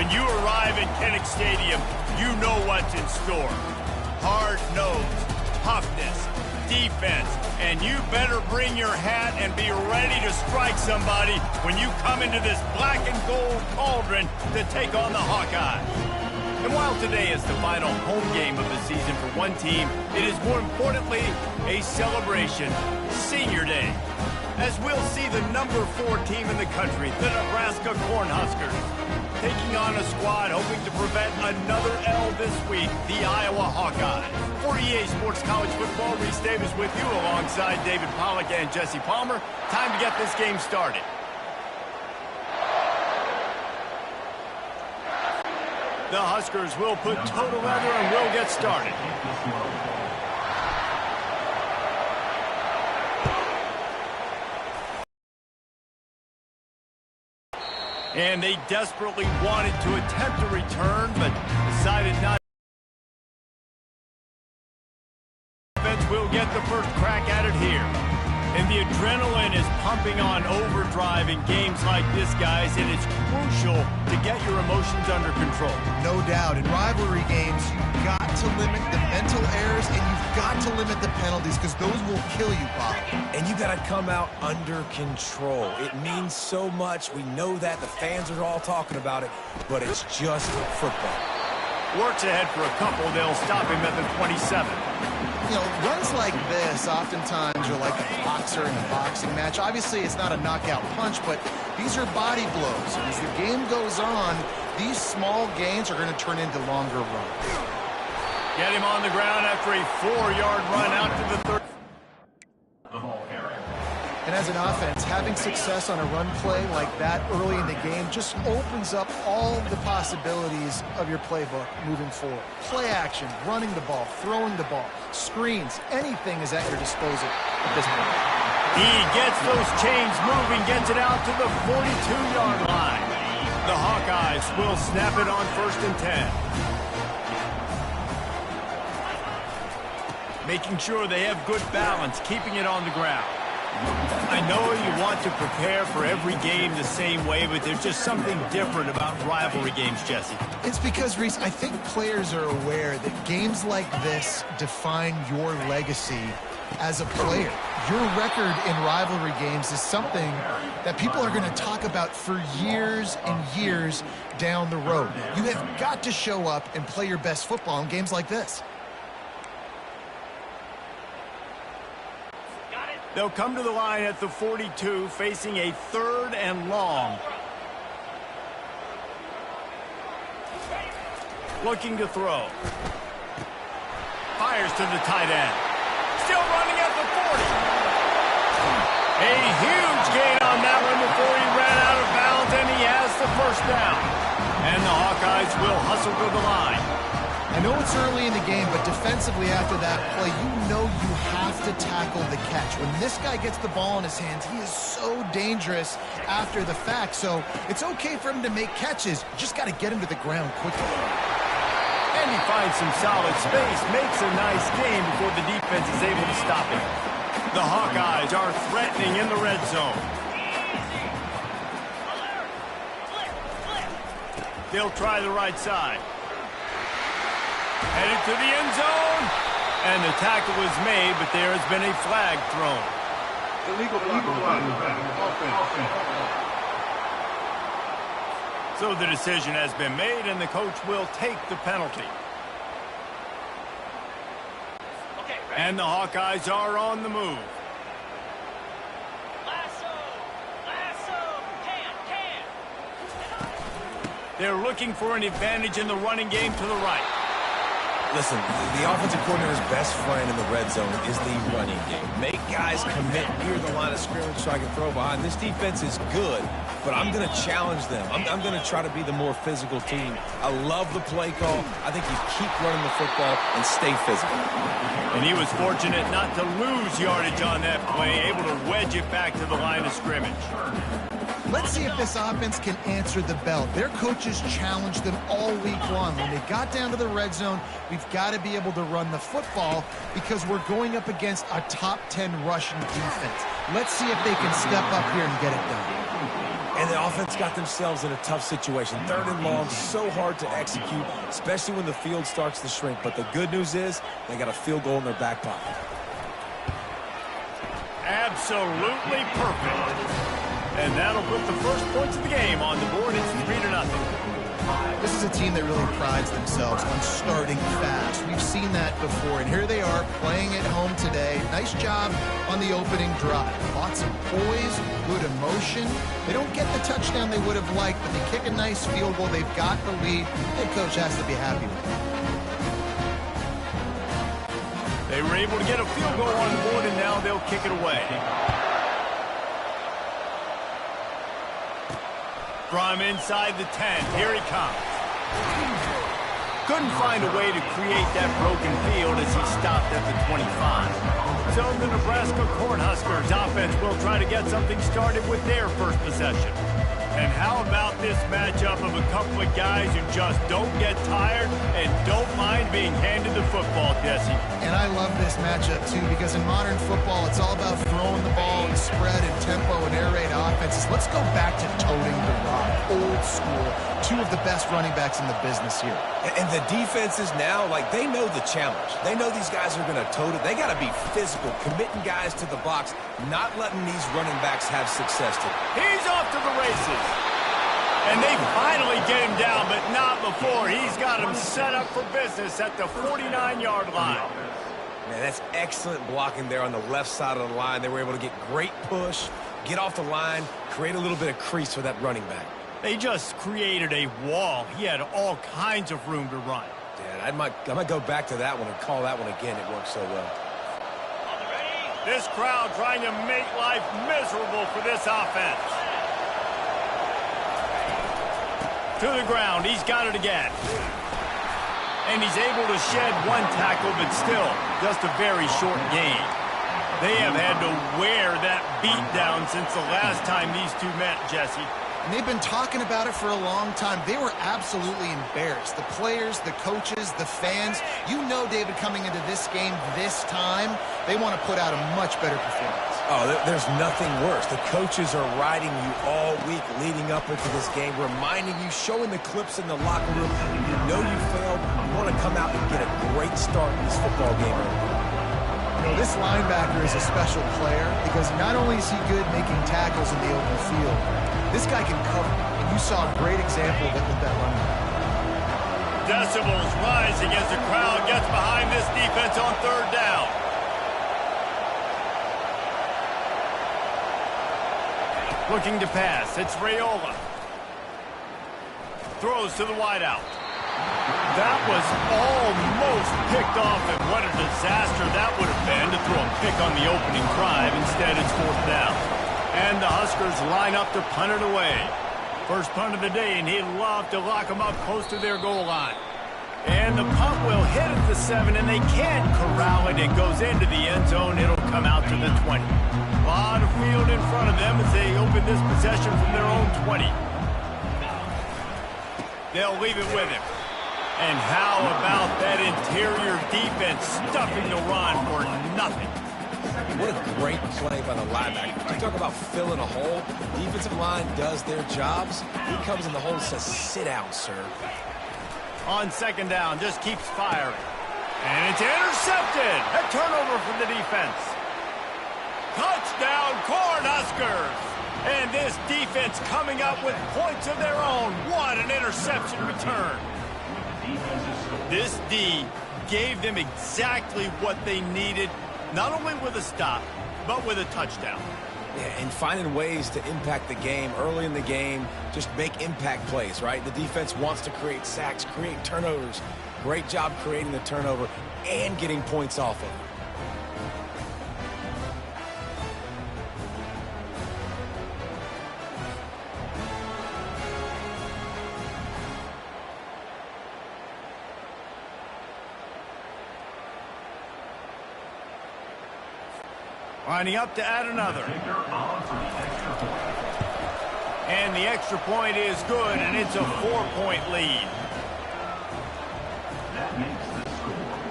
When you arrive at Kinnick Stadium, you know what's in store. Hard nose, toughness, defense, and you better bring your hat and be ready to strike somebody when you come into this black and gold cauldron to take on the Hawkeyes. And while today is the final home game of the season for one team, it is more importantly a celebration, Senior Day, as we'll see the number 4 team in the country, the Nebraska Cornhuskers, taking on a squad hoping to prevent another L this week, the Iowa Hawkeyes. For EA Sports College Football, Reese Davis with you alongside David Pollack and Jesse Palmer. Time to get this game started. The Huskers will put total leather and will get started. And they desperately wanted to attempt a return, but decided not. Defense will get the first crack at it here. And the adrenaline is pumping on overdrive in games like this, guys, and it's crucial to get your emotions under control. No doubt. In rivalry games, you've got to limit the mental errors, and you've got to limit the penalties, because those will kill you, Bob. And you got to come out under control. It means so much. We know that. The fans are all talking about it, but it's just football. Works ahead for a couple. They'll stop him at the 27. You know, runs like this oftentimes are like a boxer in a boxing match. Obviously, it's not a knockout punch, but these are body blows. And as the game goes on, these small gains are going to turn into longer runs. Get him on the ground after a 4-yard run out to the 30. And as an offense, having success on a run play like that early in the game just opens up all the possibilities of your playbook moving forward. Play action, running the ball, throwing the ball, screens, anything is at your disposal at this point. He gets those chains moving, gets it out to the 42-yard line. The Hawkeyes will snap it on 1st and 10. Making sure they have good balance, keeping it on the ground. I know you want to prepare for every game the same way, but there's just something different about rivalry games, Jesse. It's because, Reese, I think players are aware that games like this define your legacy as a player. Your record in rivalry games is something that people are going to talk about for years and years down the road. You have got to show up and play your best football in games like this. They'll come to the line at the 42, facing a 3rd and long. Looking to throw. Fires to the tight end. Still running at the 40. A huge gain on that one before he ran out of bounds, and he has the 1st down. And the Hawkeyes will hustle to the line. I know it's early in the game, but defensively after that play, you know you have to tackle the catch. When this guy gets the ball in his hands, he is so dangerous after the fact. So it's okay for him to make catches. You just got to get him to the ground quickly. And he finds some solid space, makes a nice gain before the defense is able to stop him. The Hawkeyes are threatening in the red zone. They'll try the right side. Headed to the end zone, and the tackle is made, but there has been a flag thrown. Illegal flag. So the decision has been made, and the coach will take the penalty. And the Hawkeyes are on the move. They're looking for an advantage in the running game to the right. Listen, the offensive coordinator's best friend in the red zone is the running game. Make guys commit near the line of scrimmage so I can throw behind. This defense is good, but I'm going to challenge them. I'm going to try to be the more physical team. I love the play call. I think you keep running the football and stay physical. And he was fortunate not to lose yardage on that play, able to wedge it back to the line of scrimmage. Let's see if this offense can answer the bell. Their coaches challenged them all week long. When they got down to the red zone, we've got to be able to run the football because we're going up against a top 10 rushing defense. Let's see if they can step up here and get it done. And the offense got themselves in a tough situation. 3rd and long, so hard to execute, especially when the field starts to shrink. But the good news is they got a field goal in their back pocket. Absolutely perfect. And that'll put the first points of the game on the board. It's 3-0. This is a team that really prides themselves on starting fast. We've seen that before, and here they are playing at home today. Nice job on the opening drive. Lots of poise, good emotion. They don't get the touchdown they would have liked, but they kick a nice field goal. They've got the lead. Head coach has to be happy with it. They were able to get a field goal on the board, and now they'll kick it away. From inside the 10, here he comes. Couldn't find a way to create that broken field as he stopped at the 25. So the Nebraska Cornhuskers offense will try to get something started with their first possession. And how about this matchup of a couple of guys who just don't get tired and don't mind being handed the football, Jesse? And I love this matchup, too, because in modern football, it's all about throwing the ball and spread and tempo and air raid offenses. Let's go back to toting the rock, old school. 2 of the best running backs in the business here. And the defenses now, like, they know the challenge. They know these guys are going to tote it. They got to be physical, committing guys to the box, not letting these running backs have success today. He's off to the races. And they finally get him down, but not before. He's got him set up for business at the 49-yard line. Man, that's excellent blocking there on the left side of the line. They were able to get great push, get off the line, create a little bit of crease for that running back. They just created a wall. He had all kinds of room to run. Yeah, I might go back to that one and call that one again. It worked so well. This crowd trying to make life miserable for this offense. To the ground. He's got it again. And he's able to shed 1 tackle, but still just a very short gain. They have had to wear that beat down since the last time these two met, Jesse. And they've been talking about it for a long time. They were absolutely embarrassed. The players, the coaches, the fans. You know, David, coming into this game this time, they want to put out a much better performance. Oh, there's nothing worse. The coaches are riding you all week leading up into this game, reminding you, showing the clips in the locker room. You know you failed. You want to come out and get a great start in this football game. You know, this linebacker is a special player because not only is he good making tackles in the open field, this guy can cover, and you saw a great example of it with that running back. Decibels rising as the crowd gets behind this defense on 3rd down. Looking to pass, it's Raiola. Throws to the wideout. That was almost picked off, and what a disaster that would have been to throw a pick on the opening drive. Instead, it's 4th down. And the Huskers line up to punt it away. First punt of the day, and he'd love to lock them up close to their goal line. And the punt will hit at the 7, and they can't corral it. It goes into the end zone. It'll come out to the 20. A lot of field in front of them as they open this possession from their own 20. They'll leave it with him. And how about that interior defense stuffing the run for nothing? What a great play by the linebacker. You talk about filling a hole. Defensive line does their jobs. He comes in the hole and says, sit down, sir. On 2nd down, just keeps firing. And it's intercepted. A turnover for the defense. Touchdown, Cornhuskers. And this defense coming up with points of their own. What an interception return. This D gave them exactly what they needed, not only with a stop, but with a touchdown. Yeah, and finding ways to impact the game early in the game, just make impact plays, right? The defense wants to create sacks, create turnovers. Great job creating the turnover and getting points off of it. Lining up to add another. And the extra point is good, and it's a 4-point lead.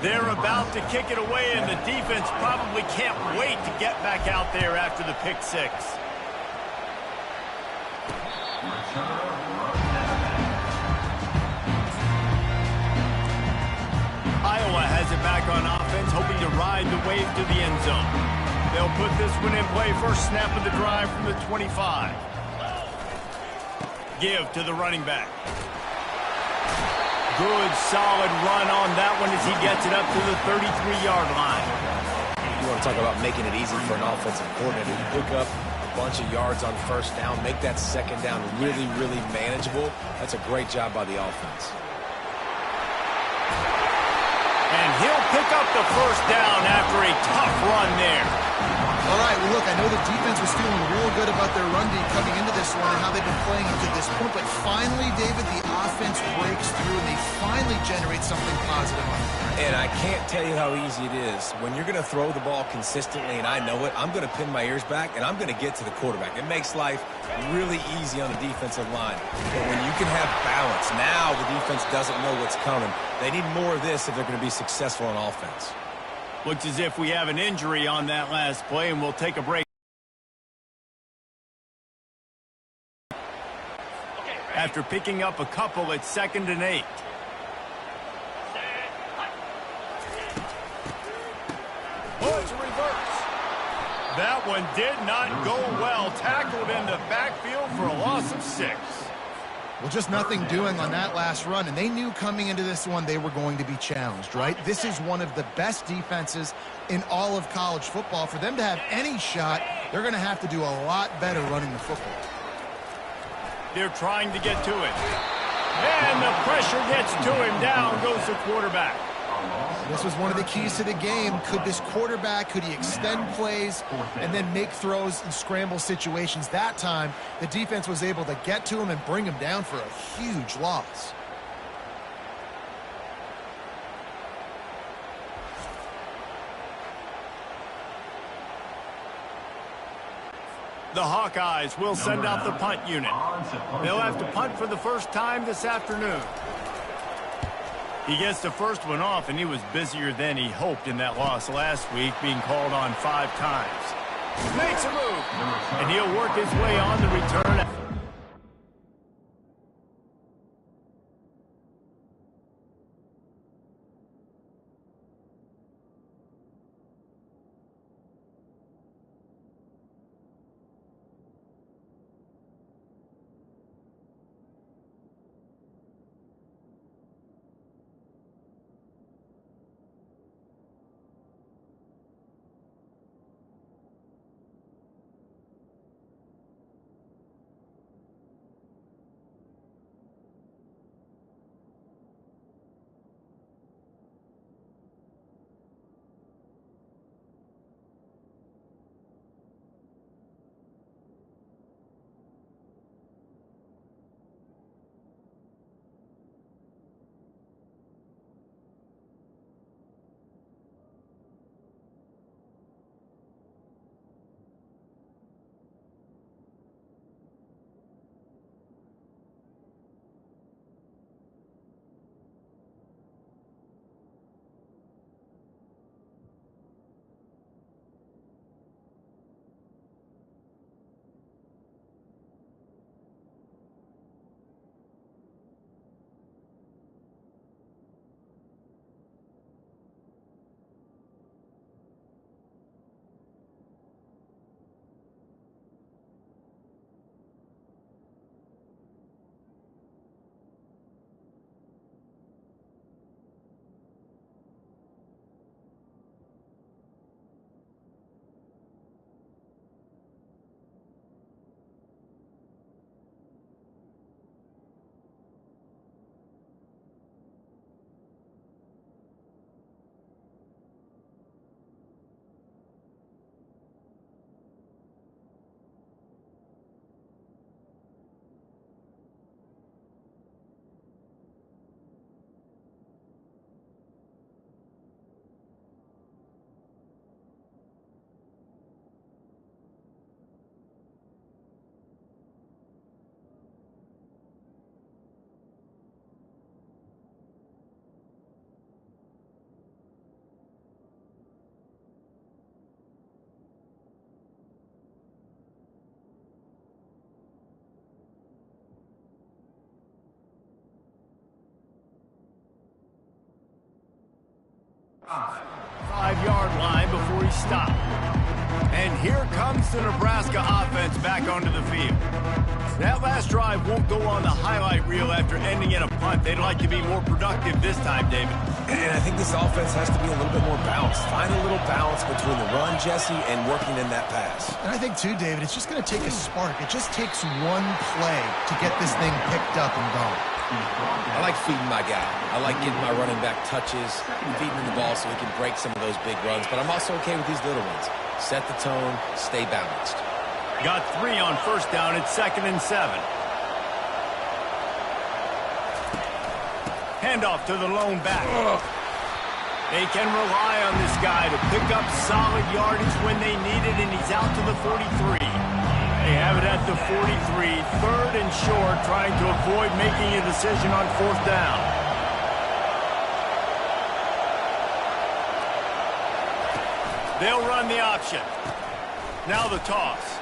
They're about to kick it away, and the defense probably can't wait to get back out there after the pick 6. Iowa has it back on offense, hoping to ride the wave to the end zone. They'll put this one in play first snap of the drive from the 25. Give to the running back. Good, solid run on that one as he gets it up to the 33-yard line. You want to talk about making it easy for an offensive coordinator. You pick up a bunch of yards on first down, make that second down really, really manageable. That's a great job by the offense. And he'll pick up the first down after a tough run there. All right, well, look, I know the defense was feeling real good about their run D coming into this one and how they've been playing up to this point, but finally, David, the offense breaks through and they finally generate something positive on it. And I can't tell you how easy it is. When you're going to throw the ball consistently, and I know it, I'm going to pin my ears back, and I'm going to get to the quarterback. It makes life really easy on the defensive line. But when you can have balance, now the defense doesn't know what's coming. They need more of this if they're going to be successful on offense. Looks as if we have an injury on that last play, and we'll take a break. After picking up a couple at 2nd and 8. Oh, it's a reverse. That one did not go well. Tackled in the backfield for a loss of 6. Well, just nothing doing on that last run, and they knew coming into this one they were going to be challenged, right? This is one of the best defenses in all of college football. For them to have any shot, they're going to have to do a lot better running the football. They're trying to get to it. And the pressure gets to him. Down goes the quarterback. This was one of the keys to the game. Could this quarterback, could he extend plays and then make throws in scramble situations? That time, the defense was able to get to him and bring him down for a huge loss. The Hawkeyes will send out the punt unit. They'll have to punt for the first time this afternoon. He gets the first one off, and he was busier than he hoped in that loss last week, being called on 5 times. Makes a move, and he'll work his way on the return. 5-yard line before he stopped. And here comes the Nebraska offense back onto the field. That last drive won't go on the highlight reel after ending in a punt. They'd like to be more productive this time, David. And I think this offense has to be a little bit more balanced. Find a little balance between the run, Jesse, and working in that pass. And I think, too, David, it's just going to take a spark. It just takes one play to get this thing picked up and going. I like feeding my guy. I like getting my running back touches, feeding him the ball so he can break some of those big runs. But I'm also okay with these little ones. Set the tone, stay balanced. Got 3 on first down. It's 2nd and 7. Handoff to the lone back. They can rely on this guy to pick up solid yardage when they need it, and he's out to the 43. They have it at the 43, 3rd and short, trying to avoid making a decision on 4th down. They'll run the option. Now the toss.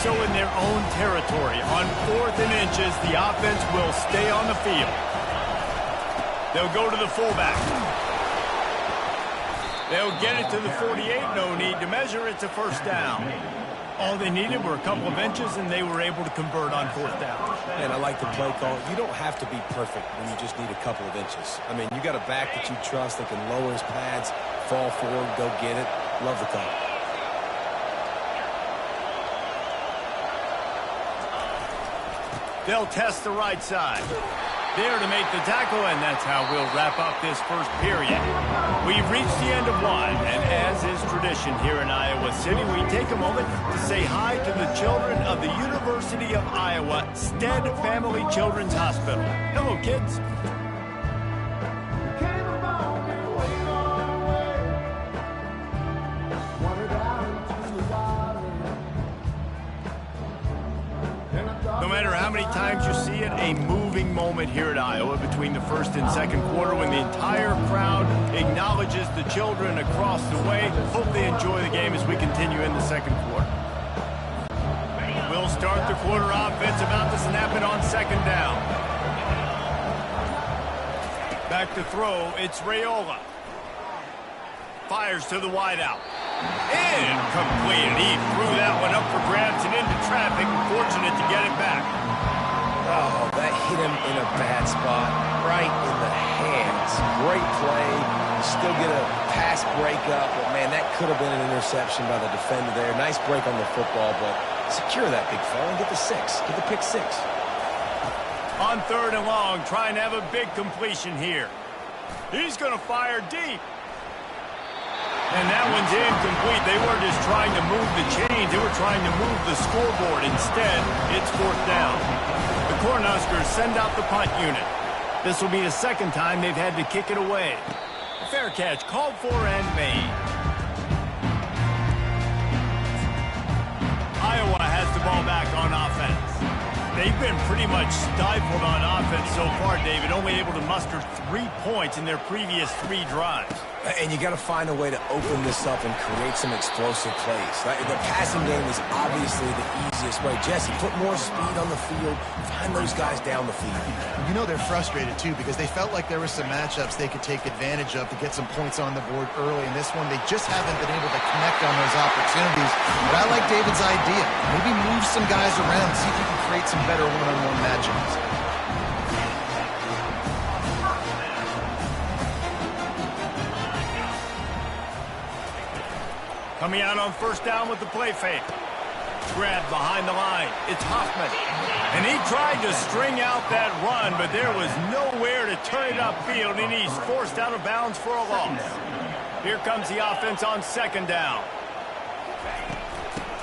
So in their own territory, on 4th and inches, the offense will stay on the field. They'll go to the fullback. They'll get it to the 48. No need to measure. It's a 1st down. All they needed were a couple of inches, and they were able to convert on 4th down. And I like the play call. You don't have to be perfect when you just need a couple of inches. I mean, you got a back that you trust that can lower his pads, fall forward, go get it. Love the call. They'll test the right side. There to make the tackle, and that's how we'll wrap up this first period. We've reached the end of one, and as is tradition here in Iowa City, we take a moment to say hi to the children of the University of Iowa Stead Family Children's Hospital. Hello, kids. No matter how many times you see it, a moving moment here at Iowa between the 1st and 2nd quarter when the entire crowd acknowledges the children across the way. Hope they enjoy the game as we continue in the 2nd quarter. We'll start the quarter offense about to snap it on 2nd down. Back to throw, it's Raiola. Fires to the wideout. Incomplete. He threw that one up for grabs and into traffic. Fortunate to get it back. Oh, that hit him in a bad spot, right in the hands. Great play. Still get a pass breakup, but man, that could have been an interception by the defender there. Nice break on the football, but secure that big fella and get the 6. Get the pick 6. On 3rd and long, trying to have a big completion here. He's going to fire deep. And that one's incomplete. They weren't just trying to move the chains. They were trying to move the scoreboard. Instead, it's 4th down. The Cornhuskers send out the punt unit. This will be the 2nd time they've had to kick it away. A fair catch called for and made. Iowa has the ball back on offense. They've been pretty much stifled on offense so far, David, only able to muster 3 points in their previous 3 drives. And you got to find a way to open this up and create some explosive plays. The passing game is obviously the easiest way. Jesse, put more speed on the field. Find those guys down the field. You know they're frustrated, too, because they felt like there were some matchups they could take advantage of to get some points on the board early. In this one, they just haven't been able to connect on those opportunities. But I like David's idea. Maybe move some guys around, see if you can create some better one-on-one matchups. Coming out on 1st down with the play fake. Grab behind the line. It's Hoffman. And he tried to string out that run, but there was nowhere to turn it upfield, and he's forced out of bounds for a loss. Here comes the offense on 2nd down.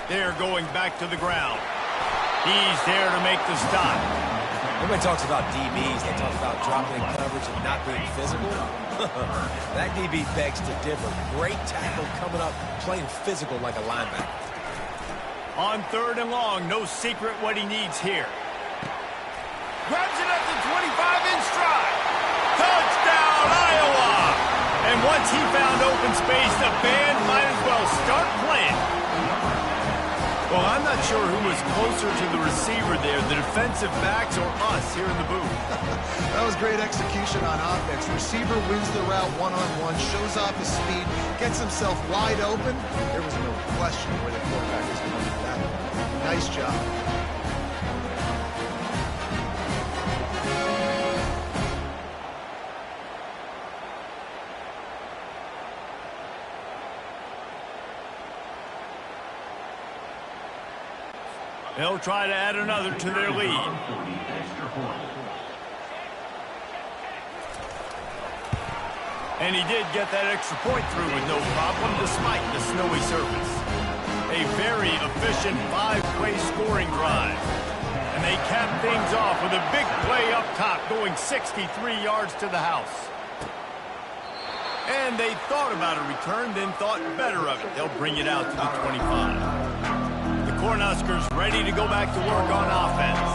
They're going back to the ground. He's there to make the stop. Everybody talks about DBs. They talk about dropping in coverage and not being physical. That DB begs to differ. Great tackle coming up, playing physical like a linebacker. On 3rd and long, no secret what he needs here. grabs it at the 25 in stride. Touchdown, Iowa! And once he found open space, the band might as well start playing. Well, I'm not sure who was closer to the receiver there, the defensive backs or us here in the booth. That was great execution on offense. Receiver wins the route one-on-one, shows off his speed, gets himself wide open. There was no question where the quarterback was going with that. Nice job. They'll try to add another to their lead. And he did get that extra point through with no problem despite the snowy surface. A very efficient 5-play scoring drive. And they cap things off with a big play up top going 63 yards to the house. And they thought about a return, then thought better of it. They'll bring it out to the 25. Huskers ready to go back to work on offense.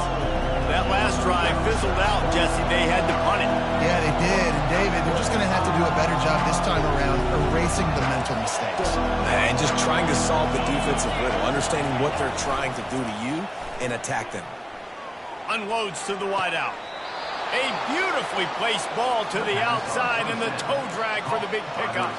That last drive fizzled out, Jesse. They had to punt it. Yeah, they did. And David, they're just going to have to do a better job this time around erasing the mental mistakes. And just trying to solve the defensive riddle, understanding what they're trying to do to you and attack them. Unloads to the wideout. A beautifully placed ball to the outside and the toe drag for the big pickup.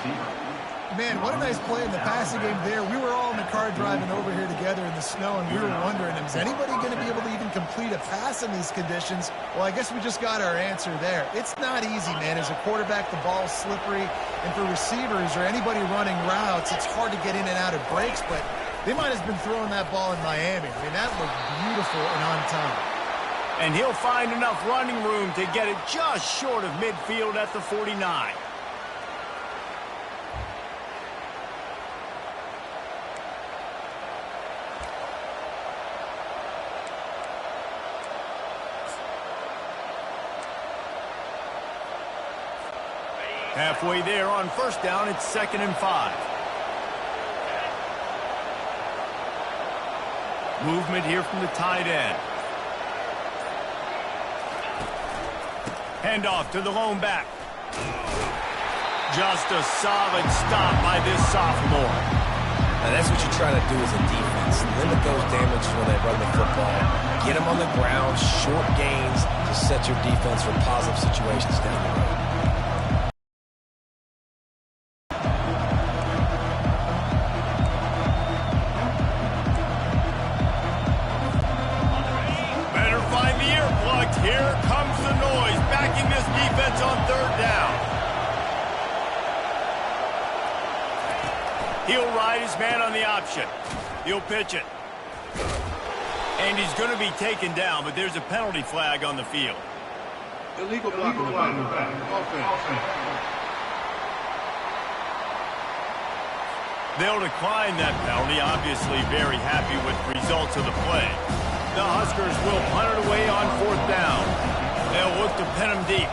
Man, what a nice play in the passing game there. We were all in the car driving over here together in the snow, and we were wondering, is anybody going to be able to even complete a pass in these conditions? Well, I guess we just got our answer there. It's not easy, man. As a quarterback, the ball's slippery, and for receivers or anybody running routes, it's hard to get in and out of breaks, but they might have been throwing that ball in Miami. I mean, that looked beautiful and on time. And he'll find enough running room to get it just short of midfield at the 49. Halfway there on first down, it's 2nd and 5. Movement here from the tight end. Handoff to the lone back. Just a solid stop by this sophomore. Now that's what you try to do as a defense. Limit those damages when they run the football. Get them on the ground, short gains to set your defense for positive situations down the road. Here comes the noise, backing this defense on 3rd down. He'll ride his man on the option. He'll pitch it. And he's going to be taken down, but there's a penalty flag on the field. Illegal block. Offense. They'll decline that penalty, obviously very happy with the results of the play. The Huskers will punt it away on 4th down. They'll look to pin him deep.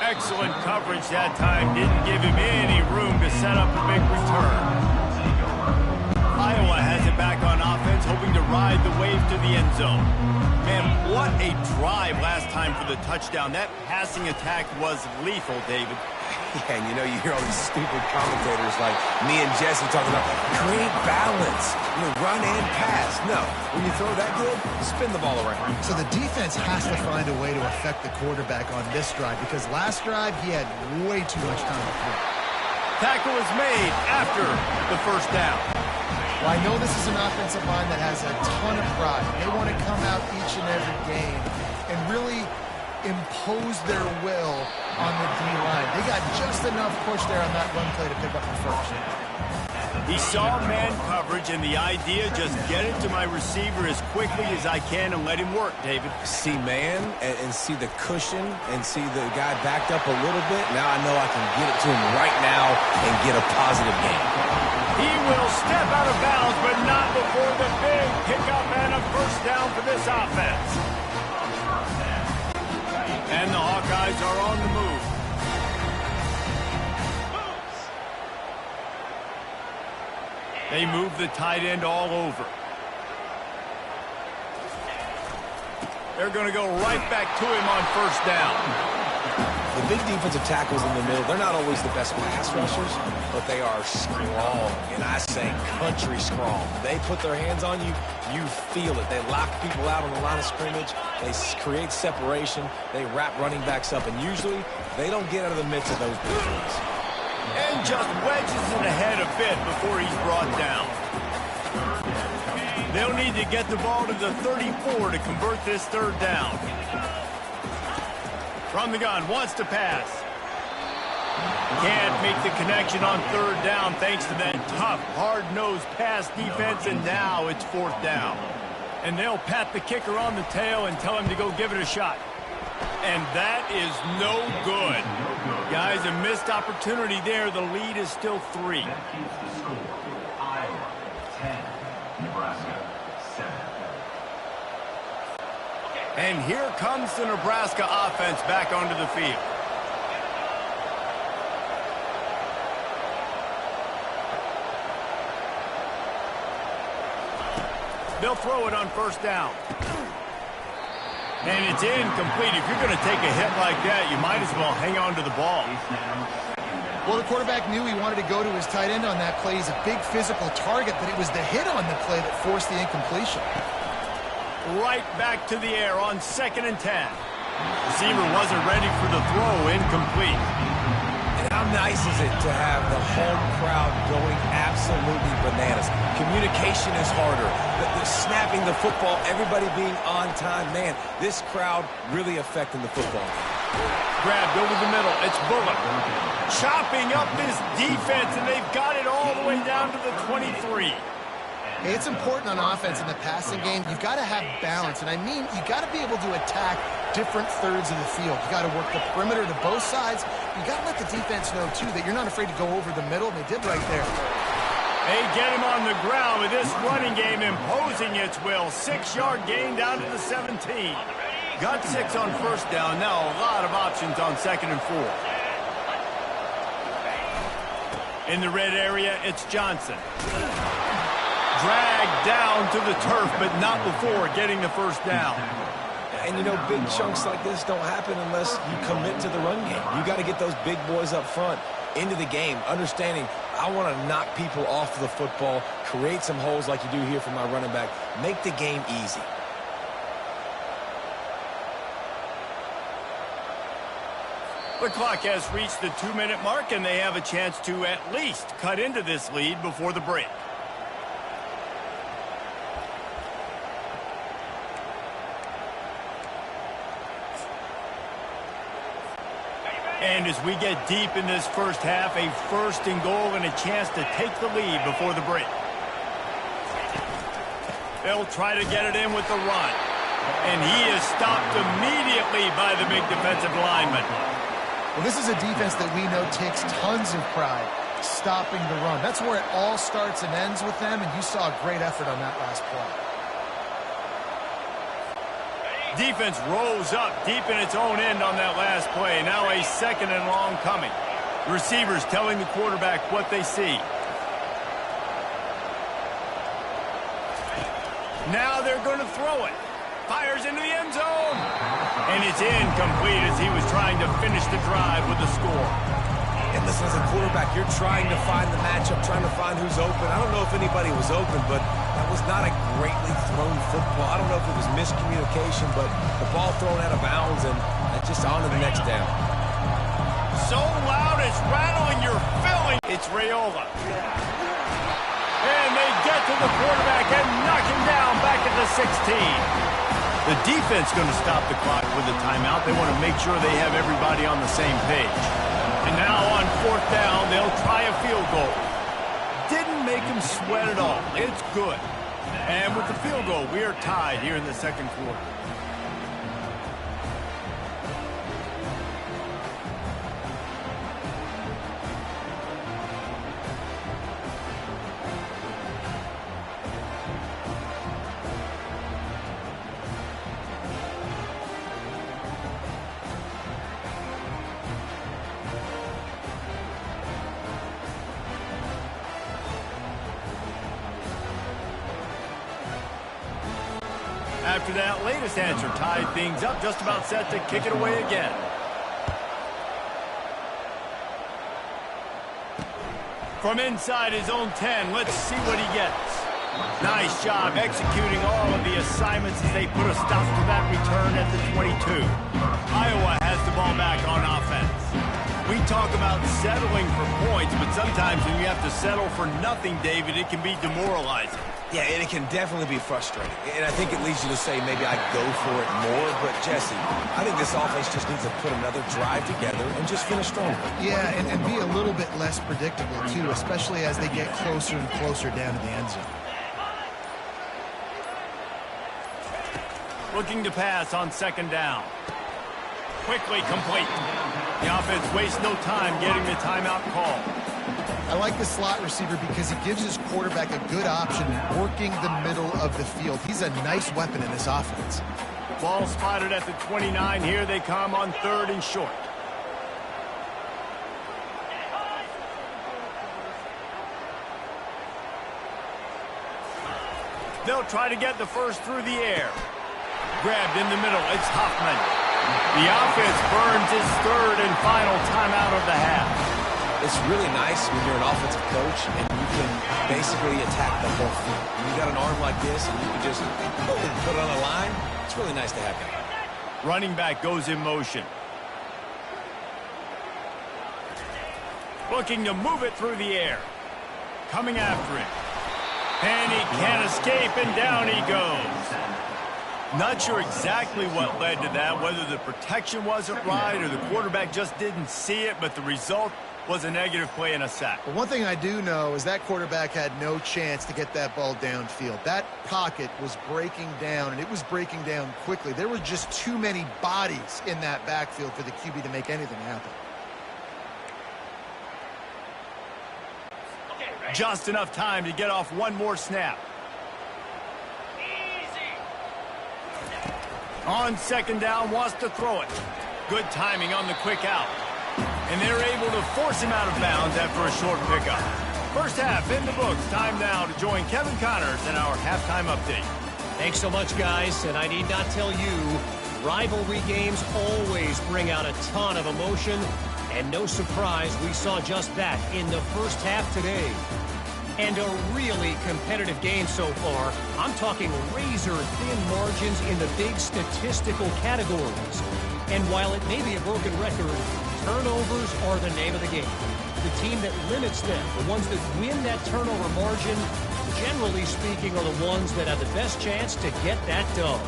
Excellent coverage that time. Didn't give him any room to set up a big return. Iowa has it back on offense, hoping to ride the wave to the end zone. Man, what a drive last time for the touchdown. That passing attack was lethal, David. Yeah, and you know, you hear all these stupid commentators like me and Jesse talking about create balance, run and pass. No, when you throw that good, spin the ball around. So the defense has to find a way to affect the quarterback on this drive because last drive he had way too much time to throw. Tackle is made after the 1st down. Well, I know this is an offensive line that has a ton of pride. They want to come out each and every game and really impose their will on the D-line. They got just enough push there on that run play to pick up the first. He saw man coverage, and the idea, just get it to my receiver as quickly as I can and let him work, David. See man and see the cushion and see the guy backed up a little bit. Now I know I can get it to him right now and get a positive gain. He will step out of bounds, but not before the big pickup and a 1st down for this offense. And the Hawkeyes are on the move. They move the tight end all over. They're going to go right back to him on first down. The big defensive tackles in the middle, they're not always the best pass rushers, but they are strong, and I say country strong. They put their hands on you, you feel it. They lock people out on the line of scrimmage. They create separation. They wrap running backs up, and usually they don't get out of the midst of those big ones. And just wedges it ahead a bit before he's brought down. They'll need to get the ball to the 34 to convert this third down. From the gun, wants to pass. Can't make the connection on third down thanks to that tough, hard-nosed pass defense, and now it's fourth down. And they'll pat the kicker on the tail and tell him to go give it a shot. And that is no good. Guys, a missed opportunity there. The lead is still 3. And here comes the Nebraska offense back onto the field. They'll throw it on first down. And it's incomplete. If you're going to take a hit like that, you might as well hang on to the ball. Well, the quarterback knew he wanted to go to his tight end on that play. He's a big physical target, but it was the hit on the play that forced the incompletion. Right back to the air on 2nd and 10. Receiver wasn't ready for the throw, incomplete. And how nice is it to have the home crowd going absolutely bananas? Communication is harder. The snapping the football, everybody being on time. Man, this crowd really affecting the football. Grabbed over the middle. It's Bullock. Chopping up this defense, and they've got it all the way down to the 23. Hey, it's important on offense in the passing game. You've got to have balance, and I mean you've got to be able to attack different thirds of the field. You've got to work the perimeter to both sides. You've got to let the defense know, too, that you're not afraid to go over the middle, and they did right there. They get him on the ground with this running game imposing its will. 6-yard gain down to the 17. Got 6 on first down. Now a lot of options on 2nd and 4. In the red area, it's Johnson. Dragged down to the turf, but not before getting the first down. And, you know, big chunks like this don't happen unless you commit to the run game. You got to get those big boys up front into the game, understanding I want to knock people off the football, create some holes like you do here for my running back, make the game easy. The clock has reached the 2-minute mark, and they have a chance to at least cut into this lead before the break. And as we get deep in this first half, a 1st and goal and a chance to take the lead before the break. They'll try to get it in with the run. And he is stopped immediately by the big defensive lineman. Well, this is a defense that we know takes tons of pride stopping the run. That's where it all starts and ends with them, and you saw a great effort on that last play. Defense rose up deep in its own end on that last play. Now a 2nd and long coming. Receivers telling the quarterback what they see. Now they're going to throw it. Fires into the end zone. And it's incomplete as he was trying to finish the drive with the score. And listen, as a quarterback, you're trying to find the matchup, trying to find who's open. I don't know if anybody was open, but that was not a greatly thrown football. I don't know if it was miscommunication, but the ball thrown out of bounds and just on to the next down. So loud it's rattling your filling. It's Raiola. And they get to the quarterback and knock him down back at the 16. The defense going to stop the clock with a timeout. They want to make sure they have everybody on the same page. And now on 4th down, they'll try a field goal. Didn't make him sweat at all. It's good. And with the field goal, we are tied here in the 2nd quarter. After that latest answer tied things up, just about set to kick it away again. From inside his own 10, let's see what he gets. Nice job executing all of the assignments as they put a stop to that return at the 22. Iowa has the ball back on offense. We talk about settling for points, but sometimes when you have to settle for nothing, David, it can be demoralizing. Yeah, and it can definitely be frustrating. And I think it leads you to say maybe I go for it more. But, Jesse, I think this offense just needs to put another drive together and just finish stronger. Yeah, and be a little bit less predictable, too, especially as they get closer and closer down to the end zone. Looking to pass on second down. Quickly complete. The offense wastes no time getting the timeout call. I like the slot receiver because he gives his quarterback a good option working the middle of the field. He's a nice weapon in this offense. Ball spotted at the 29. Here they come on 3rd and short. They'll try to get the first through the air. Grabbed in the middle. It's Hoffman. The offense burns his 3rd and final timeout of the half. It's really nice when you're an offensive coach and you can basically attack the whole field. When you got an arm like this and you can just put it on the line, it's really nice to have that. Running back goes in motion. Looking to move it through the air. Coming after him. And he can't escape, and down he goes. Not sure exactly what led to that, whether the protection wasn't right or the quarterback just didn't see it, but the result was a negative play and a sack. But one thing I do know is that quarterback had no chance to get that ball downfield. That pocket was breaking down, and it was breaking down quickly. There were just too many bodies in that backfield for the QB to make anything happen. Just enough time to get off one more snap. On second down, wants to throw it. Good timing on the quick out. And they're able to force him out of bounds after a short pickup. First half in the books. Time now to join Kevin Connors in our halftime update. Thanks so much, guys. And I need not tell you, rivalry games always bring out a ton of emotion. And no surprise, we saw just that in the first half today. And a really competitive game so far. I'm talking razor-thin margins in the big statistical categories. And while it may be a broken record, turnovers are the name of the game. The team that limits them, the ones that win that turnover margin, generally speaking, are the ones that have the best chance to get that dub.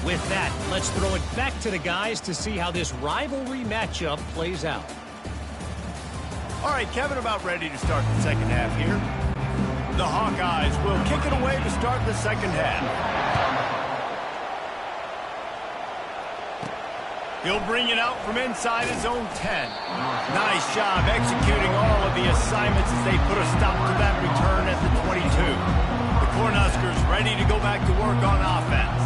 With that, let's throw it back to the guys to see how this rivalry matchup plays out. All right, Kevin, about ready to start the second half here. The Hawkeyes will kick it away to start the second half. He'll bring it out from inside his own 10. Nice job executing all of the assignments as they put a stop to that return at the 22. The Cornhuskers ready to go back to work on offense.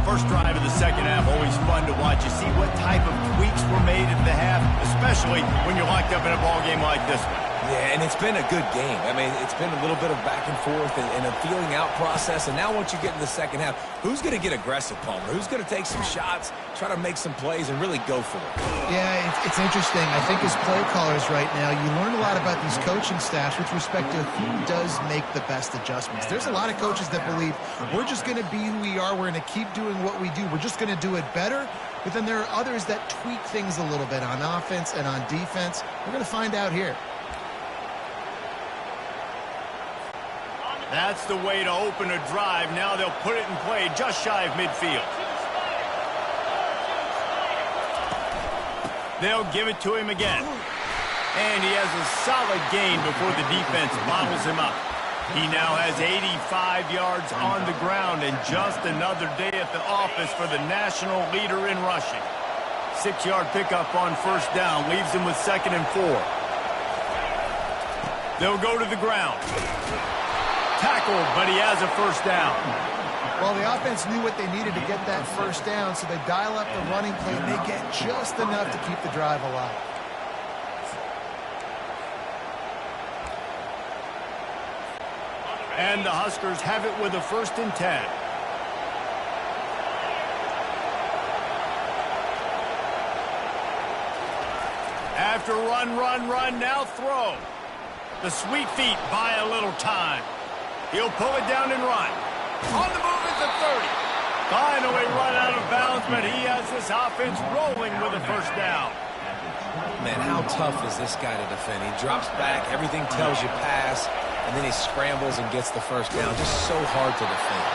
First drive of the second half, always fun to watch. You see what type of tweaks were made at the half, especially when you're locked up in a ball game like this one. Yeah, and it's been a good game. I mean, it's been a little bit of back and forth and a feeling out process. And now once you get in the second half, who's going to get aggressive, Palmer? Who's going to take some shots, try to make some plays, and really go for it? Yeah, it's interesting. I think as play callers right now, you learn a lot about these coaching staffs with respect to who does make the best adjustments. There's a lot of coaches that believe we're just going to be who we are. We're going to keep doing what we do. We're just going to do it better. But then there are others that tweak things a little bit on offense and on defense. We're going to find out here. That's the way to open a drive. Now they'll put it in play just shy of midfield. They'll give it to him again. And he has a solid gain before the defense bottles him up. He now has 85 yards on the ground and just another day at the office for the national leader in rushing. 6-yard pickup on first down leaves him with 2nd and 4. They'll go to the ground. Tackled, but he has a first down. Well, the offense knew what they needed to get that first down, so they dial up the running play, and they get just enough to keep the drive alive. And the Huskers have it with a 1st and 10. to run, now throw. The sweet feet buy a little time. He'll pull it down and run. On the move is the 30. Finally run out of bounds, but he has this offense rolling with a first down. Man, how tough is this guy to defend? He drops back, everything tells you pass, and then he scrambles and gets the first down. Just so hard to defend.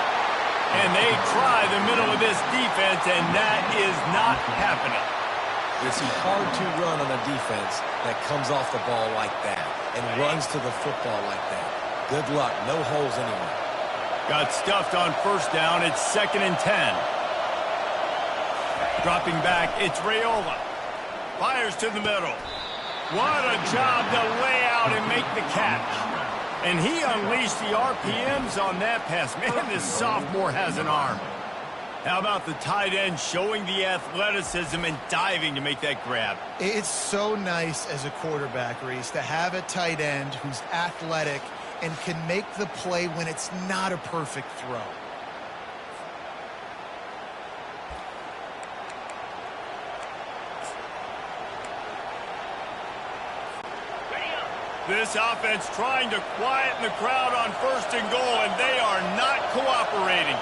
And they try the middle of this defense, and that is not happening. It's hard to run on a defense that comes off the ball like that and runs to the football like that. Good luck. No holes anywhere. Got stuffed on first down. It's 2nd and 10. Dropping back, it's Raiola. Fires to the middle. What a job to lay out and make the catch. And he unleashed the RPMs on that pass. Man, this sophomore has an arm. How about the tight end showing the athleticism and diving to make that grab? It's so nice as a quarterback, Reese, to have a tight end who's athletic and can make the play when it's not a perfect throw. This offense trying to quieten the crowd on 1st and goal, and they are not cooperating.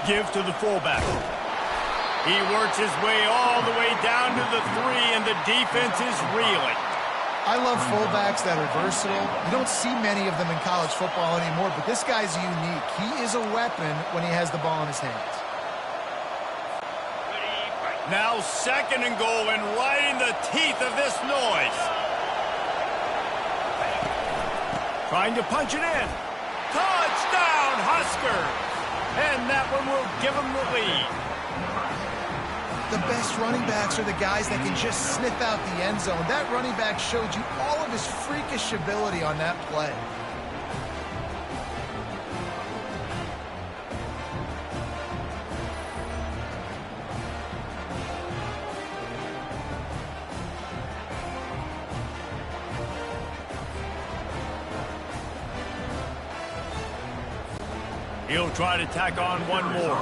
Give to the fullback. He works his way all the way down to the 3, and the defense is reeling. I love fullbacks that are versatile. You don't see many of them in college football anymore, but this guy's unique. He is a weapon when he has the ball in his hands. Now 2nd and goal, and right in the teeth of this noise. Trying to punch it in. Touchdown, Huskers! And that one will give them the lead. The best running backs are the guys that can just sniff out the end zone. That running back showed you all of his freakish ability on that play. He'll try to tack on one more.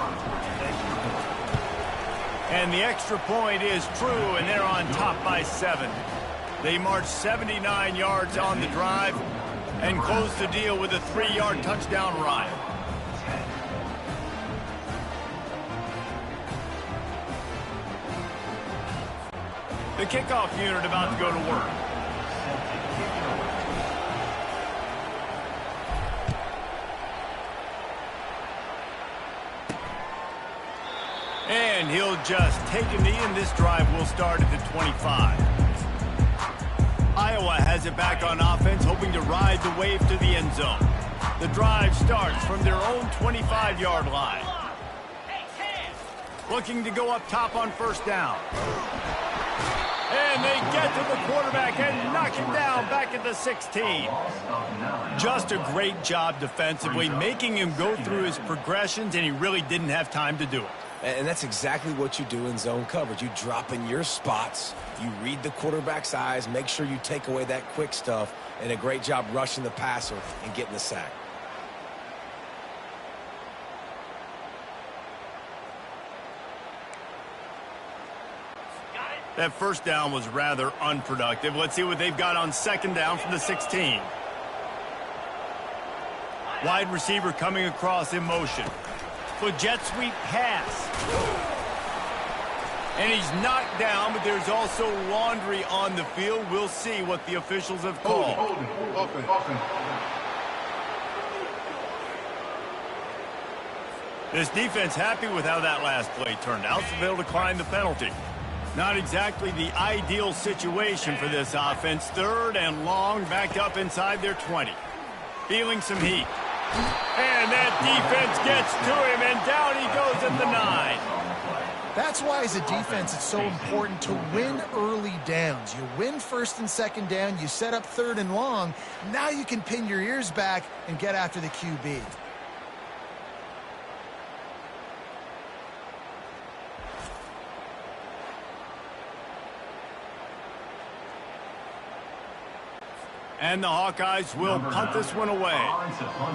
And the extra point is true, and they're on top by 7. They march 79 yards on the drive and close the deal with a 3-yard touchdown run. The kickoff unit about to go to work. And he'll just take a knee, and this drive will start at the 25. Iowa has it back on offense, hoping to ride the wave to the end zone. The drive starts from their own 25-yard line. Looking to go up top on 1st down. And they get to the quarterback and knock him down back at the 16. Just a great job defensively, making him go through his progressions, and he really didn't have time to do it. And that's exactly what you do in zone coverage. You drop in your spots, you read the quarterback's eyes, make sure you take away that quick stuff, and a great job rushing the passer and getting the sack. That first down was rather unproductive. Let's see what they've got on 2nd down from the 16. Wide receiver coming across in motion. For jet sweep pass. And he's knocked down, but there's also laundry on the field. We'll see what the officials have called. This defense happy with how that last play turned out, so they'll decline the penalty. Not exactly the ideal situation for this offense. 3rd and long, back up inside their 20. Feeling some heat. And that defense gets to him, and down he goes at the 9. That's why, as a defense, it's so important to win early downs. You win 1st and 2nd down, you set up 3rd and long. Now you can pin your ears back and get after the QB. And the Hawkeyes will punt this one away.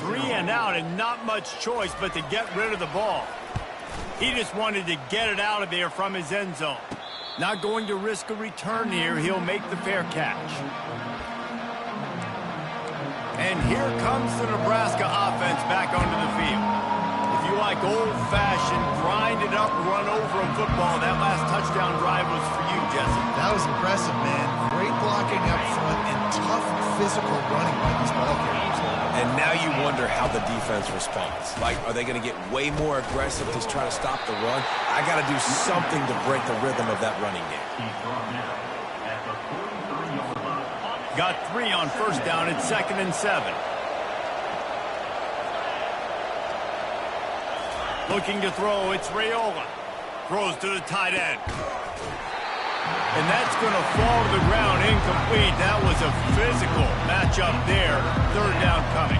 3 and out, and not much choice but to get rid of the ball. He just wanted to get it out of there from his end zone. Not going to risk a return here. He'll make the fair catch. And here comes the Nebraska offense back onto the field. If you like old-fashioned, grind-it-up, run-over football, that last touchdown drive was for you, Jesse. That was impressive, man. Great blocking up front and tough physical running by these ball carriers. And now you wonder how the defense responds. Like, are they going to get way more aggressive to try to stop the run? I got to do something to break the rhythm of that running game. Got 3 on first down. It's 2nd and 7. Looking to throw. It's Raiola. Throws to the tight end. And that's going to fall to the ground incomplete. That was a physical matchup there. 3rd down coming.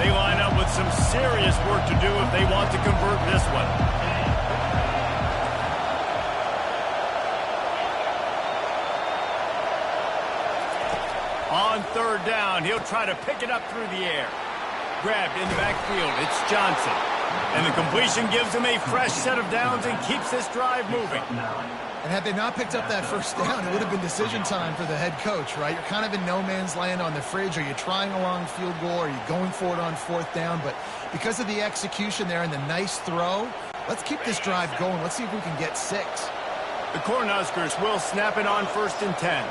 They line up with some serious work to do if they want to convert this one. On 3rd down, he'll try to pick it up through the air. Grabbed in the backfield. It's Johnson. And the completion gives him a fresh set of downs and keeps this drive moving. And had they not picked up that first down, it would have been decision time for the head coach, right? You're kind of in no man's land on the fridge. Are you trying a long field goal? Are you going for it on 4th down? But because of the execution there and the nice throw, let's keep this drive going. Let's see if we can get 6. The Huskers will snap it on 1st and 10.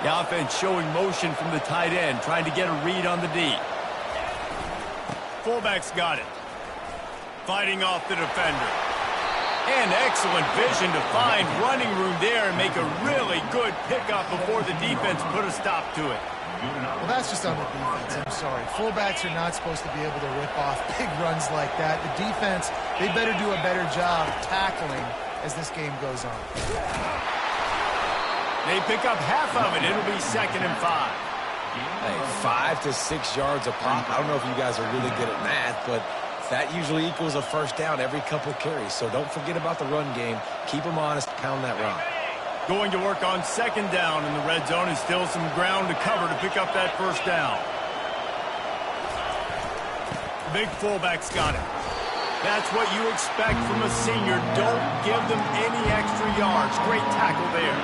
The offense showing motion from the tight end, trying to get a read on the D. Fullback's got it. Fighting off the defender. And excellent vision to find running room there and make a really good pickup before the defense put a stop to it. Well, that's just on the defense. I'm sorry. Fullbacks are not supposed to be able to rip off big runs like that. The defense, they better do a better job tackling as this game goes on. They pick up half of it. It'll be 2nd and 5. Hey, 5 to 6 yards a pop. I don't know if you guys are really good at math, but that usually equals a first down every couple carries. So don't forget about the run game. Keep them honest. Pound that rock. Going to work on 2nd down in the red zone, and still some ground to cover to pick up that first down. Big fullback's got it. That's what you expect from a senior. Don't give them any extra yards. Great tackle there.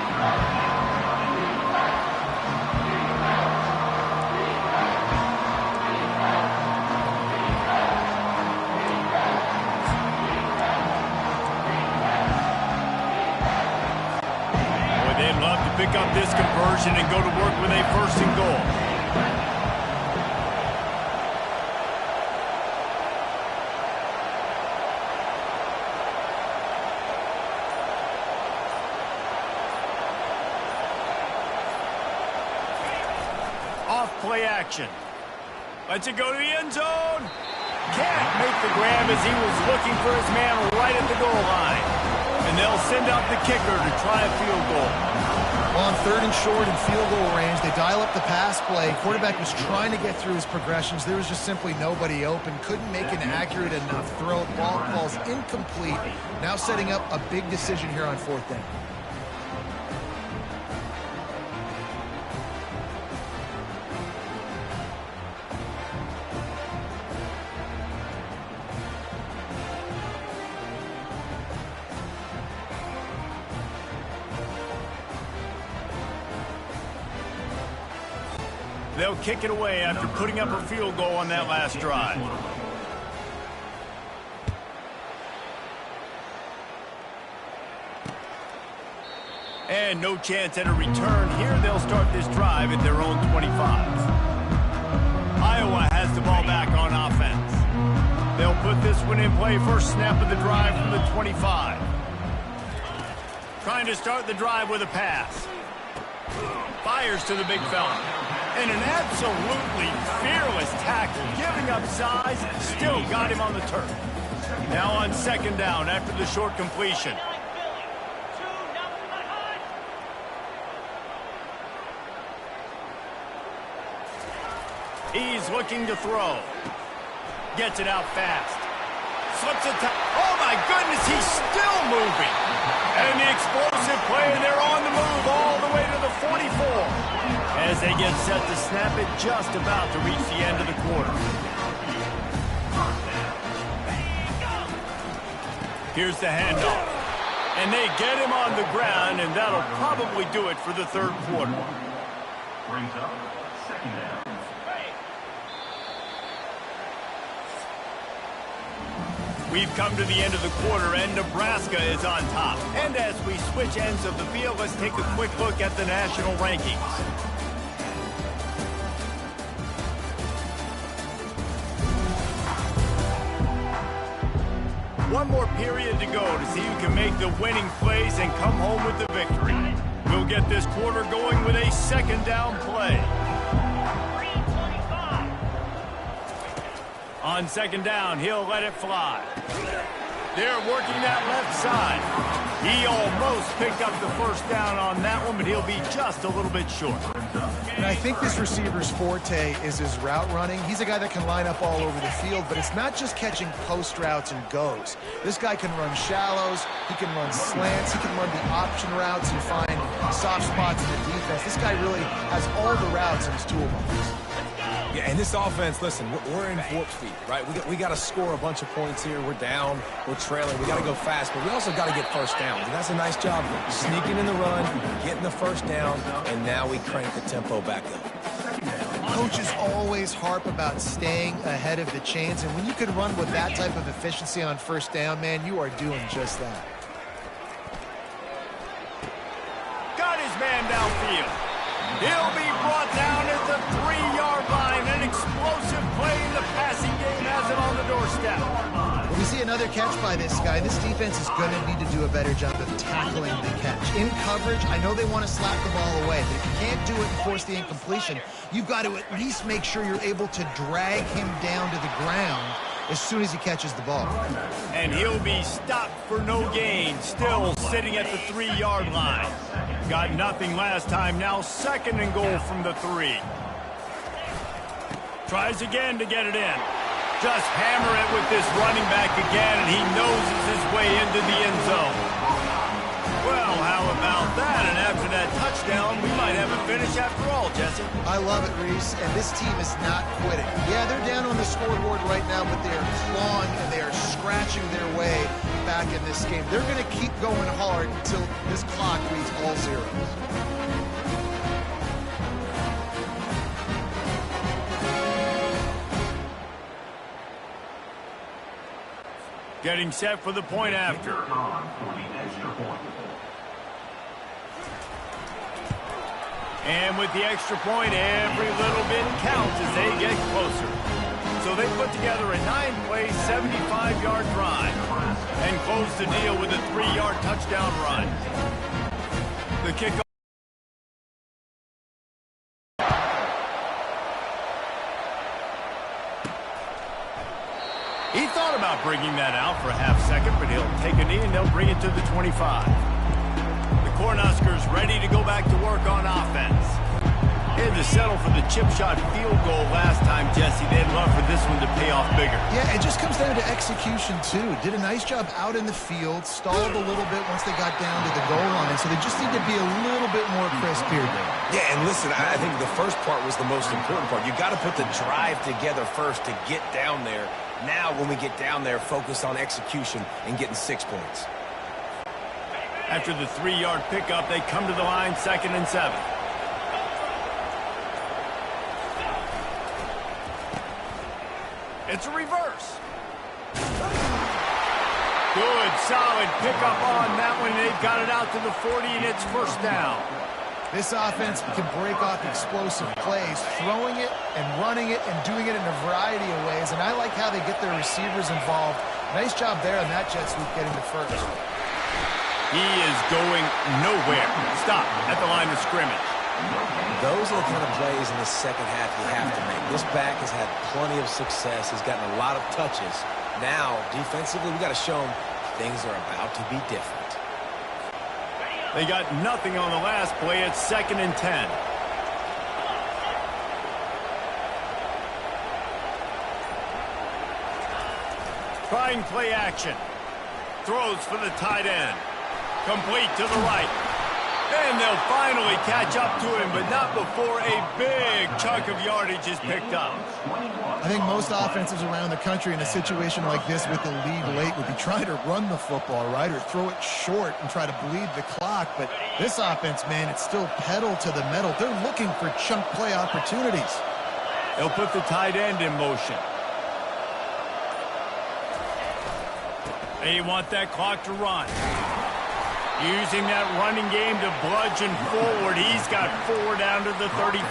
Pick up this conversion and go to work with a 1st and goal. Off play action. Lets it go to the end zone. Can't make the grab as he was looking for his man right at the goal line. And they'll send out the kicker to try a field goal. On 3rd and short and field goal range, they dial up the pass play. Quarterback was trying to get through his progressions. There was just simply nobody open. Couldn't make an accurate enough throw. Ball falls incomplete. Now setting up a big decision here on 4th down. They'll kick it away after putting up a field goal on that last drive. And no chance at a return. Here they'll start this drive at their own 25. Iowa has the ball back on offense. They'll put this one in play. First snap of the drive from the 25. Trying to start the drive with a pass. Fires to the big fella. And an absolutely fearless tackle, giving up size, still got him on the turf. Now on 2nd down after the short completion. He's looking to throw. Gets it out fast. Slips it to... Oh, my goodness, he's still moving. And the explosive play, and they're on the move all the way to the 44. As they get set to snap it, just about to reach the end of the 1/4. Here's the handoff. And they get him on the ground, and that'll probably do it for the third quarter. Brings up second down. We've come to the end of the quarter, and Nebraska is on top. And as we switch ends of the field, let's take a quick look at the national rankings. One more period to go to see who can make the winning plays and come home with the victory. We'll get this quarter going with a second down play. On second down, he'll let it fly. They're working that left side. He almost picked up the first down on that one, but he'll be just a little bit short. And I think this receiver's forte is his route running. He's a guy that can line up all over the field, but it's not just catching post routes and goes. This guy can run shallows, he can run slants, he can run the option routes and find soft spots in the defense. This guy really has all the routes in his toolbox. Yeah, and this offense, listen, we're in warp speed, right? We got to score a bunch of points here. We're down, we're trailing. We got to go fast, but we also got to get first downs. And that's a nice job sneaking in the run, getting the first down, and now we crank the tempo back up. Coaches always harp about staying ahead of the chains, and when you can run with that type of efficiency on first down, man, you are doing just that. Got his man downfield. He'll be brought down at the 3-yard line. An explosive play in the passing game has it on the doorstep. When we see another catch by this guy, this defense is going to need to do a better job of tackling the catch. In coverage, I know they want to slap the ball away, but if you can't do it and force the incompletion, you've got to at least make sure you're able to drag him down to the ground as soon as he catches the ball. And he'll be stopped for no gain, still sitting at the 3-yard line. Got nothing last time, now second and goal from the 3. Tries again to get it in. Just hammer it with this running back again, and he noses his way into the end zone. Well, how about that? And after that touchdown, we might have a finish after all, Jesse. I love it, Reese, and this team is not quitting. Yeah, they're down on the scoreboard right now, but they are clawing and they are scratching their way back in this game. They're going to keep going hard until this clock reads all zeros. Getting set for the point after. And with the extra point, every little bit counts as they get closer. So they put together a 9-play, 75-yard drive and close the deal with a 3-yard touchdown run. The kickoff. He thought about bringing that out for a half second, but he'll take a knee and they'll bring it to the 25. The Huskers ready to go back to work on offense. They had to settle for the chip shot field goal last time, Jesse. They'd love for this one to pay off bigger. Yeah, it just comes down to execution, too. Did a nice job out in the field, stalled a little bit once they got down to the goal line, so they just need to be a little bit more crisp here, Dave. Yeah, and listen, I think the first part was the most important part. You got to put the drive together first to get down there. Now, when we get down there, focus on execution and getting 6 points. After the 3-yard pickup, they come to the line, 2nd and 7. It's a reverse. Good, solid pickup on that one. They've got it out to the 40, and it's first down. This offense can break off explosive plays, throwing it and running it and doing it in a variety of ways, and I like how they get their receivers involved. Nice job there on that jet sweep getting the first. He is going nowhere. Stop at the line of scrimmage. Those are the kind of plays in the second half you have to make. This back has had plenty of success. He's gotten a lot of touches. Now, defensively, we got to show him things are about to be different. They got nothing on the last play. It's 2nd and 10. Trying play action. Throws for the tight end. Complete to the right. And they'll finally catch up to him, but not before a big chunk of yardage is picked up. I think most offenses around the country in a situation like this with the lead late would be trying to run the football, right, or throw it short and try to bleed the clock. But this offense, man, it's still pedal to the metal. They're looking for chunk play opportunities. They'll put the tight end in motion. They want that clock to run. Using that running game to bludgeon forward. He's got 4 down to the 35.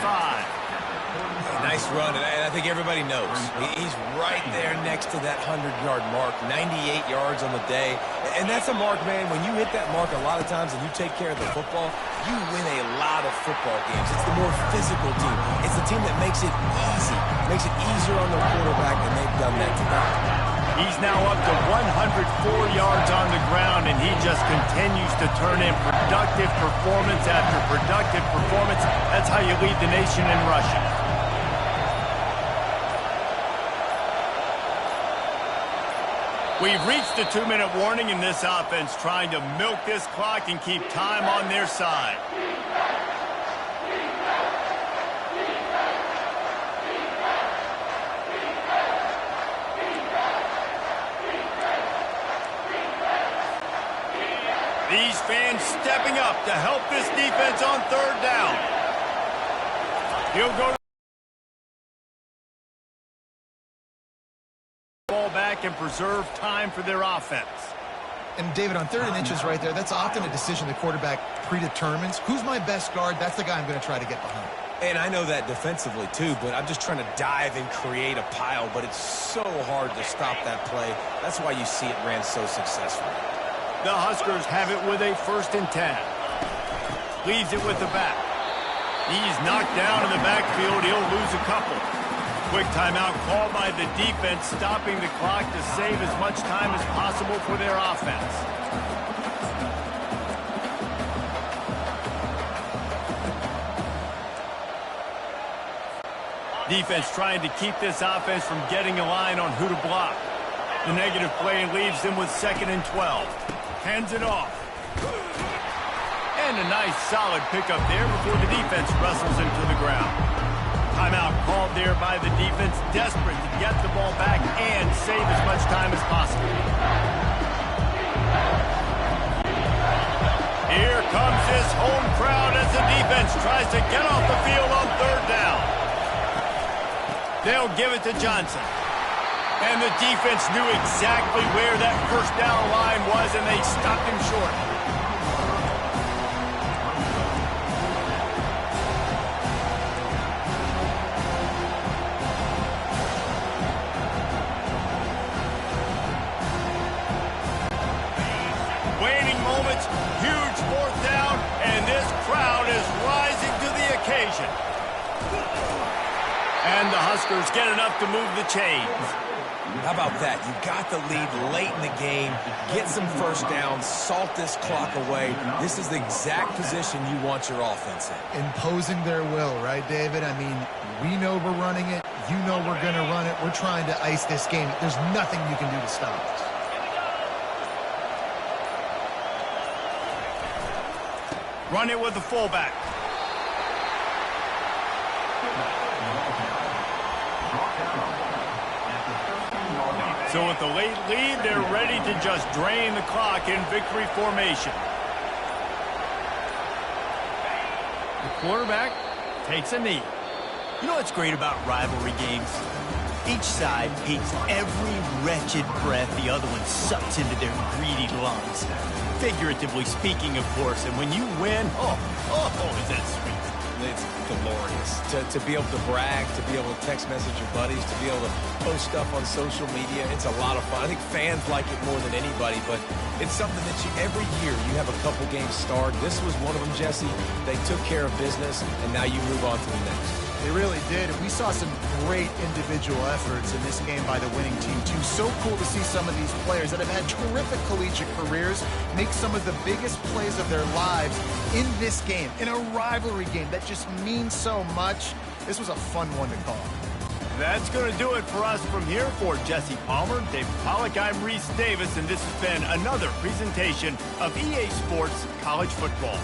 Nice run, and I think everybody knows. He's right there next to that 100-yard mark, 98 yards on the day. And that's a mark, man. When you hit that mark a lot of times and you take care of the football, you win a lot of football games. It's the more physical team. It's the team that makes it easy, makes it easier on their quarterback, and they've done that today. He's now up to 104 yards on the ground, and he just continues to turn in productive performance after productive performance. That's how you lead the nation in rushing. We've reached the 2-minute warning in this offense, trying to milk this clock and keep time on their side. These fans stepping up to help this defense on 3rd down. He'll go ball back and preserve time for their offense. And David, on 3rd and inches right there, that's often a decision the quarterback predetermines. Who's my best guard? That's the guy I'm going to try to get behind. And I know that defensively, too, but I'm just trying to dive and create a pile, but it's so hard to stop that play. That's why you see it ran so successfully. The Huskers have it with a 1st and 10. Leaves it with the back. He's knocked down in the backfield. He'll lose a couple. Quick timeout called by the defense, stopping the clock to save as much time as possible for their offense. Defense trying to keep this offense from getting a line on who to block. The negative play leaves them with 2nd and 12. Hands it off. And a nice solid pickup there before the defense wrestles him to the ground. Timeout called there by the defense, desperate to get the ball back and save as much time as possible. Here comes his home crowd as the defense tries to get off the field on 3rd down. They'll give it to Johnson. And the defense knew exactly where that 1st down line was, and they stopped him short. Waning moments, huge 4th down, and this crowd is rising to the occasion. And the Huskers get enough to move the chains. How about that? You got the lead late in the game. Get some 1st down. Salt this clock away. This is the exact position you want your offense in. Imposing their will, right, David? I mean, we know we're running it. You know we're going to run it. We're trying to ice this game. There's nothing you can do to stop us. Run it with the fullback. So with the late lead, they're ready to just drain the clock in victory formation. The quarterback takes a knee. You know what's great about rivalry games? Each side hates every wretched breath the other one sucks into their greedy lungs. Figuratively speaking, of course. And when you win, oh, is that sweet. It's glorious. To be able to brag, to be able to text message your buddies, to be able to post stuff on social media. It's a lot of fun. I think fans like it more than anybody, but it's something that every year you have a couple games start. This was one of them, Jesse. They took care of business, and now you move on to the next. They really did. And we saw some great individual efforts in this game by the winning team, too. So cool to see some of these players that have had terrific collegiate careers make some of the biggest plays of their lives in this game, in a rivalry game that just means so much. This was a fun one to call. That's going to do it for us from here. For Jesse Palmer, Dave Pollack, I'm Reese Davis, and this has been another presentation of EA Sports College Football.